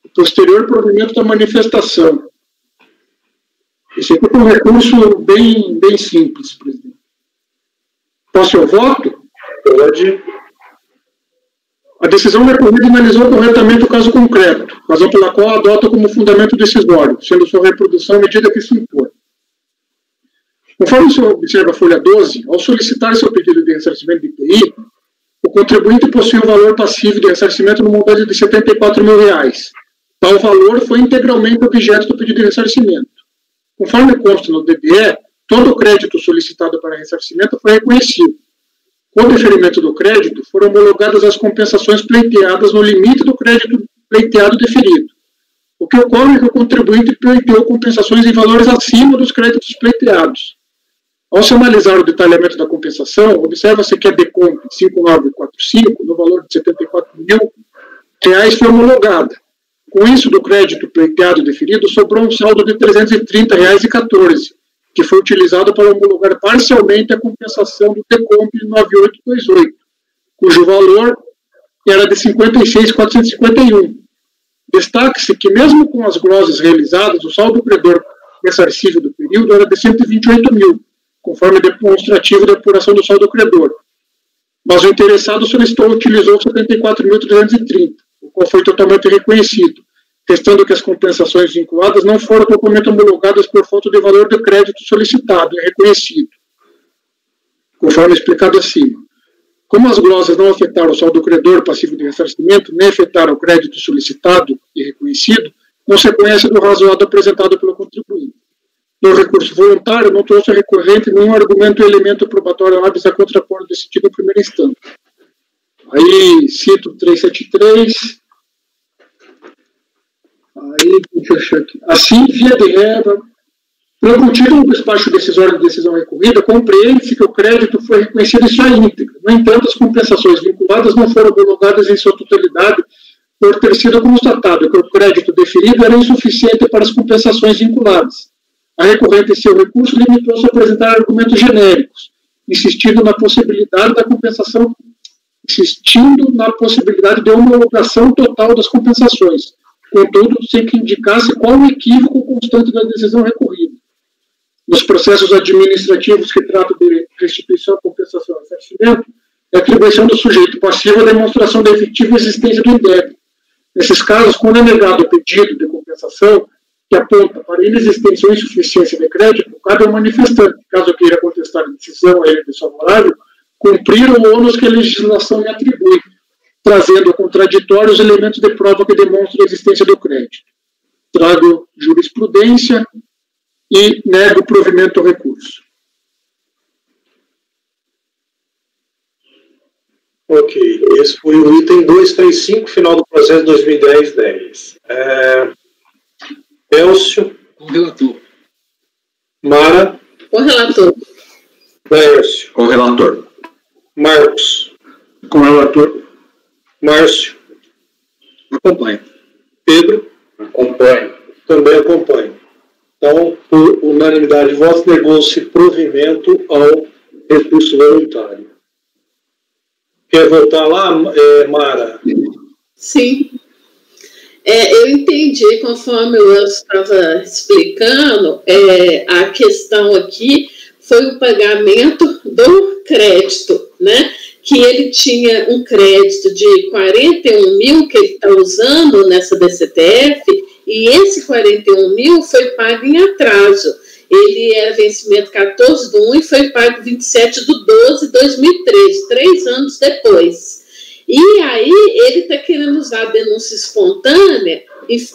do posterior provimento da manifestação. Esse aqui é um recurso bem simples, presidente. Posso eu voto? Pode. A decisão recorrida analisou corretamente o caso concreto, razão pela qual adota como fundamento decisório, sendo sua reprodução à medida que se impor. Conforme o senhor observa a folha 12, ao solicitar seu pedido de ressarcimento de IPI, o contribuinte possui um valor passivo de ressarcimento no montante de R$ 74 mil. Tal valor foi integralmente objeto do pedido de ressarcimento. Conforme consta no DBE, todo o crédito solicitado para ressarcimento foi reconhecido. Com o deferimento do crédito, foram homologadas as compensações pleiteadas no limite do crédito pleiteado deferido. O que ocorre é que o contribuinte pleiteou compensações em valores acima dos créditos pleiteados. Ao se analisar o detalhamento da compensação, observa-se que a DECOMP 5945, no valor de R$ 74 mil, foi homologada. Com isso, do crédito pleiteado deferido, sobrou um saldo de R$ 330,14, que foi utilizado para homologar parcialmente a compensação do DECOMP 9828, cujo valor era de R$ 56.451. Destaque-se que, mesmo com as glosas realizadas, o saldo credor ressarcível do período era de R$ 128 mil, conforme demonstrativo de apuração do saldo credor. Mas o interessado utilizou 74.330, o qual foi totalmente reconhecido, testando que as compensações vinculadas não foram totalmente homologadas por falta de valor do crédito solicitado e reconhecido, conforme explicado acima. Como as glosas não afetaram o saldo credor passivo de ressarcimento, nem afetaram o crédito solicitado e reconhecido, não se reconhece do razoado apresentado pelo contribuinte. No recurso voluntário, não trouxe a recorrente nenhum argumento ou elemento probatório hábil a contrapor decidido em primeira instância. Aí, cito 373. Aí, deixa eu achar aqui. Assim, via de regra, pelo contido no despacho decisório de decisão recorrida, compreende-se que o crédito foi reconhecido em sua íntegra. No entanto, as compensações vinculadas não foram homologadas em sua totalidade por ter sido constatado que o crédito deferido era insuficiente para as compensações vinculadas. A recorrente, em seu recurso, limitou-se a apresentar argumentos genéricos, insistindo na possibilidade de homologação total das compensações, contudo, sem que indicasse qual o equívoco constante da decisão recorrida. Nos processos administrativos que tratam de restituição, compensação e ressarcimento, é atribuição do sujeito passivo a demonstração da efetiva existência do indébito. Nesses casos, quando é negado o pedido de compensação, que aponta para a inexistência ou insuficiência de crédito, cabe ao manifestante, caso queira contestar a decisão a ele desfavorável, cumprir o ônus que a legislação lhe atribui, trazendo ao contraditório os elementos de prova que demonstram a existência do crédito. Trago jurisprudência e nego o provimento ao recurso. Ok, esse foi o item 235, final do processo 2010-10. Elcio. Com relator. Mara. Com relator. Laércio. Com relator. Marcos. Com relator. Márcio. Acompanho. Pedro. Acompanho. Também acompanho. Então, por unanimidade de votos, negou-se provimento ao recurso voluntário. Quer voltar lá, Mara? Sim. Eu entendi, conforme o Elcio estava explicando, a questão aqui foi o pagamento do crédito, né? Que ele tinha um crédito de 41 mil que ele está usando nessa DCTF, e esse 41 mil foi pago em atraso. Ele era vencimento 14/1 e foi pago 27/12/2013, 3 anos depois. E aí ele está querendo usar a denúncia espontânea, mas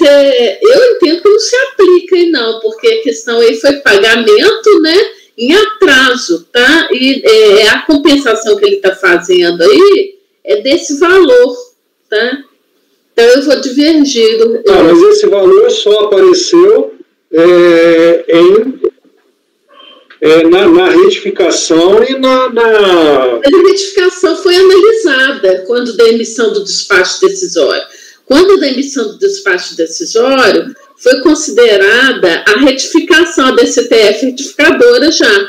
eu entendo que não se aplica aí não, porque a questão aí foi pagamento, né, em atraso, tá? E a compensação que ele está fazendo aí é desse valor, tá? Então eu vou divergir. Mas esse valor só apareceu na retificação e A retificação foi analisada quando da emissão do despacho decisório. Quando da emissão do despacho decisório, foi considerada a retificação, a DCTF retificadora já.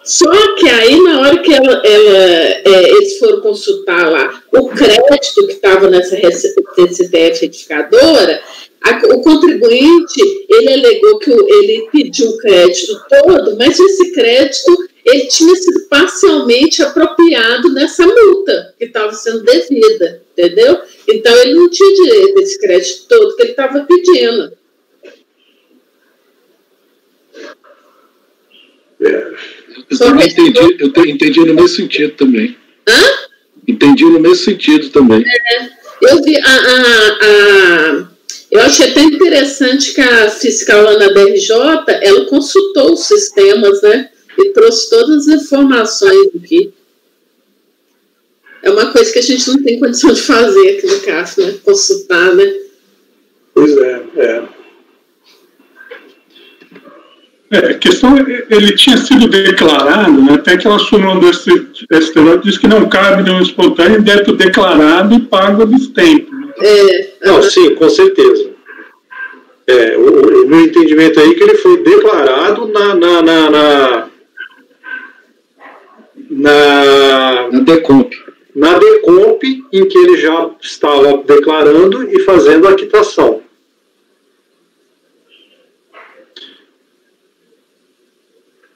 Só que aí, na hora que eles foram consultar lá o crédito que estava nessa DCTF retificadora, o contribuinte, ele alegou que ele pediu o crédito todo, mas esse crédito ele tinha sido parcialmente apropriado nessa multa que estava sendo devida, entendeu? Então ele não tinha direito a esse crédito todo que ele estava pedindo. Eu entendi no mesmo sentido também. Hã? Entendi no mesmo sentido também. Eu vi eu achei até interessante que a fiscal lá na DRJ, ela consultou os sistemas, né? E trouxe todas as informações aqui. É uma coisa que a gente não tem condição de fazer aqui no CAF, né? Consultar, né? Pois é. A questão, ele tinha sido declarado, né, até que ela assumiu do STJ, diz que não cabe nenhum espontâneo débito declarado e pago a destempo. Não, sim, com certeza. O meu entendimento aí é que ele foi declarado na DECOMP. Na DECOMP, em que ele já estava declarando e fazendo a quitação.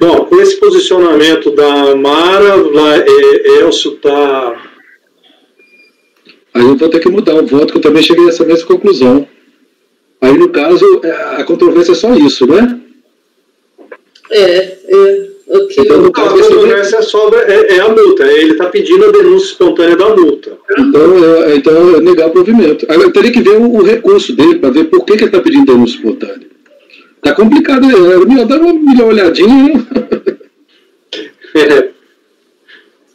Bom, com esse posicionamento da Mara, Elcio está... Aí eu vou ter que mudar o voto, que eu também cheguei a essa mesma conclusão. Aí, no caso, a controvérsia é só isso, né? Okay. Então, no A caso, controvérsia é a multa. Ele está pedindo a denúncia espontânea da multa. Então é negar o provimento. Agora, eu teria que ver o recurso dele, para ver por que ele está pedindo denúncia espontânea. Tá complicado, dá uma melhor olhadinha.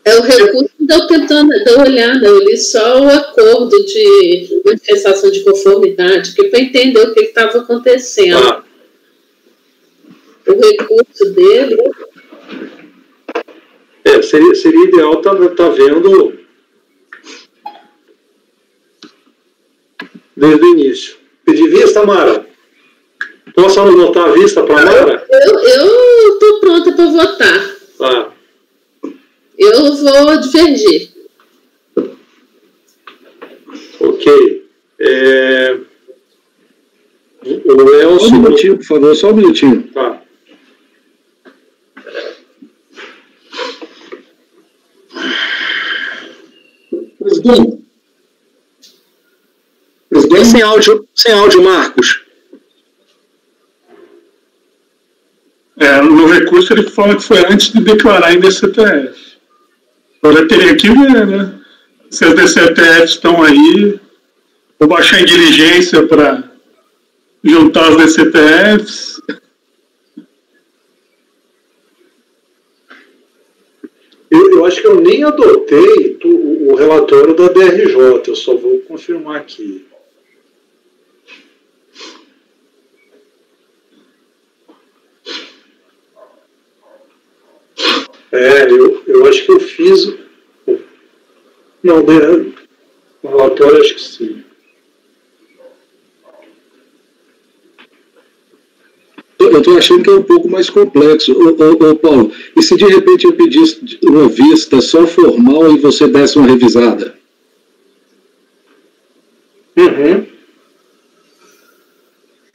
O recurso deu tentando dar uma olhada, eu li só o acordo de manifestação de conformidade, para entender o que estava acontecendo. O recurso dele... seria ideal tá vendo desde o início. Pedir vista, Mara? Posso anotar a vista para a Mara? Eu estou pronta para votar. Eu vou divergir. Ok. O Elcio... Só um minutinho, por favor, só um minutinho. Tá. Presidente, Sem áudio, Marcos. No recurso ele fala que foi antes de declarar em DCTF. Agora teria que ver, né? Se as DCTFs estão aí, vou baixar em diligência para juntar as DCTFs. Eu acho que eu nem adotei o relatório da DRJ, eu só vou confirmar aqui. Eu acho que eu fiz... Não, o relatório acho que sim. Eu estou achando que é um pouco mais complexo. Ô, Paulo, e se de repente eu pedisse uma vista só formal e você desse uma revisada? Uhum.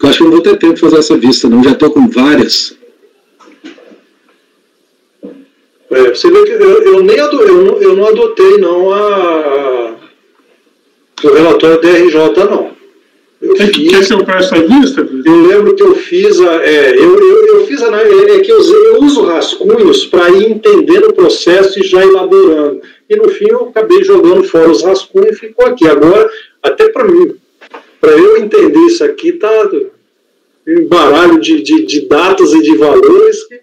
Eu acho que eu não vou ter tempo de fazer essa vista, não. Já estou com várias. Você vê que eu não adotei não o relatório da RJ, não. Quer que eu peça a vista? Eu lembro que eu fiz eu uso rascunhos para ir entendendo o processo e já elaborando. E no fim eu acabei jogando fora os rascunhos e ficou aqui. Agora, até para mim, para eu entender isso aqui, tá um baralho de datas e de valores que...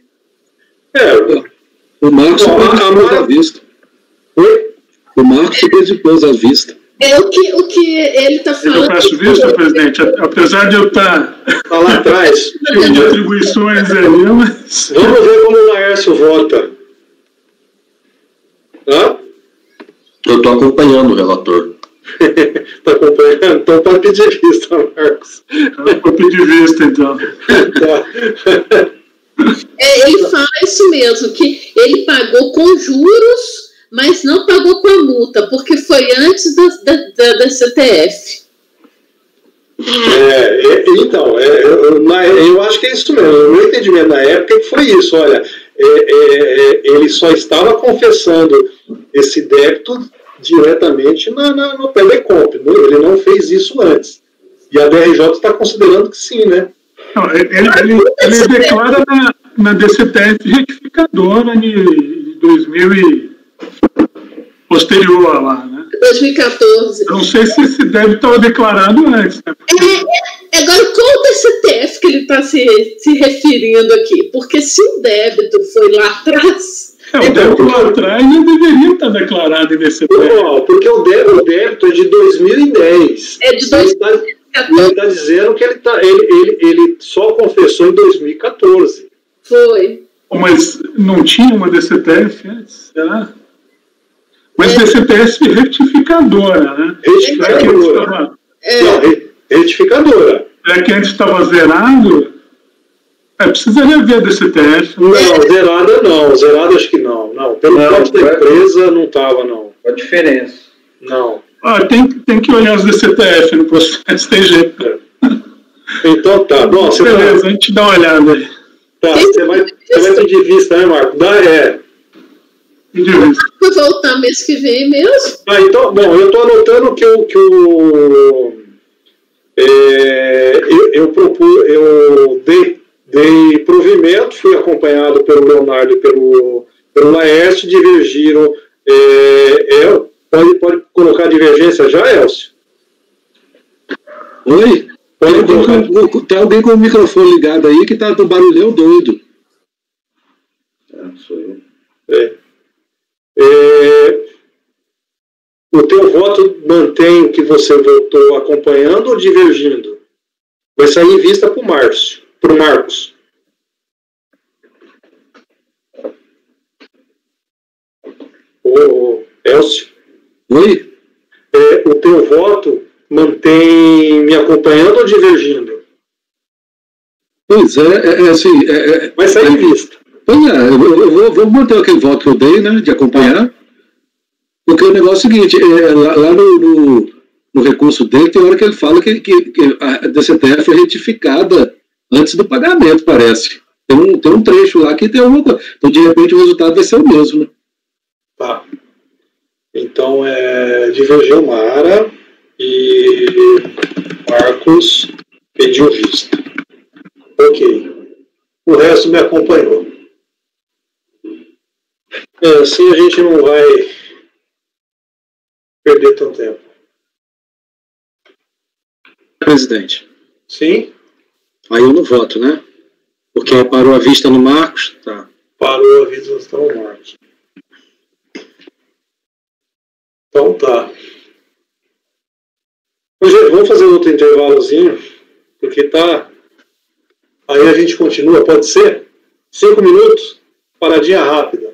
O Marcos predispôs à vista. Oi? O Marcos predispôs à vista. O que ele está falando... Eu peço vista, presidente, apesar de eu estar... Tá lá atrás. de atribuições ali, mas... Vamos ver como o Laércio vota. Hã? Eu estou acompanhando o relator. Está acompanhando? Então pode pedir vista, Marcos. Pode pedir vista, então. Tá. Ele fala isso mesmo, que ele pagou com juros, mas não pagou com a multa, porque foi antes da CTF. Então, eu acho que é isso mesmo. O meu entendimento na época foi isso. Olha, ele só estava confessando esse débito diretamente no Telecomp. Ele não fez isso antes. E a DRJ está considerando que sim, né? Não, ele declara na DCTF retificadora de 2000 e posterior lá, né? 2014. Eu não sei se esse débito estava declarado antes, né? Agora, qual DCTF que ele está se referindo aqui? Porque se o débito foi lá atrás... O débito lá atrás não deveria estar declarado em DCTF. Não, porque o débito é de 2010. É de 2014. Ele está dizendo que ele só confessou em 2014. Foi. Mas não tinha uma DCTF antes, será? Mas DCTF retificadora, né? Retificadora. Retificadora. É que antes estava zerado? Precisa rever a DCTF. Não, zerada não. Zerada acho que não. Pelo código da empresa não estava, não. Qual a diferença? Não. Tem que olhar as DCTF no processo, tem jeito. Então tá. Bom, beleza, a gente dá uma olhada aí. Tá, você vai pedir vista, né, Marco? Vou voltar mês que vem mesmo. Então, bom, eu estou anotando que eu dei provimento, fui acompanhado pelo Leonardo e pelo Laércio, divergiram. Pode colocar divergência já, Elcio? Oi? Tem alguém com o microfone ligado aí que tá do barulhão doido. Sou eu. O teu voto mantém o que você votou acompanhando ou divergindo? Vai sair em vista para o Marcos. Elcio? Oi? O teu voto mantém me acompanhando ou divergindo? Pois assim... vai sair em vista. Pois eu vou manter aquele voto que eu dei, né, de acompanhar, porque o negócio é o seguinte, lá no recurso dele, tem hora que ele fala que a DCTF é retificada antes do pagamento, parece. Tem um trecho lá que tem alguma coisa. Então, de repente, o resultado vai ser o mesmo, né? Tá. Então, divergiu Mara e Marcos pediu vista. Ok. O resto me acompanhou. Assim a gente não vai perder tanto tempo. Presidente. Sim? Aí eu não voto, né? Porque parou a vista no Marcos. Tá. Parou a vista no Marcos. Então tá. Vamos fazer outro intervalozinho, porque tá... Aí a gente continua, pode ser? 5 minutos? Paradinha rápida.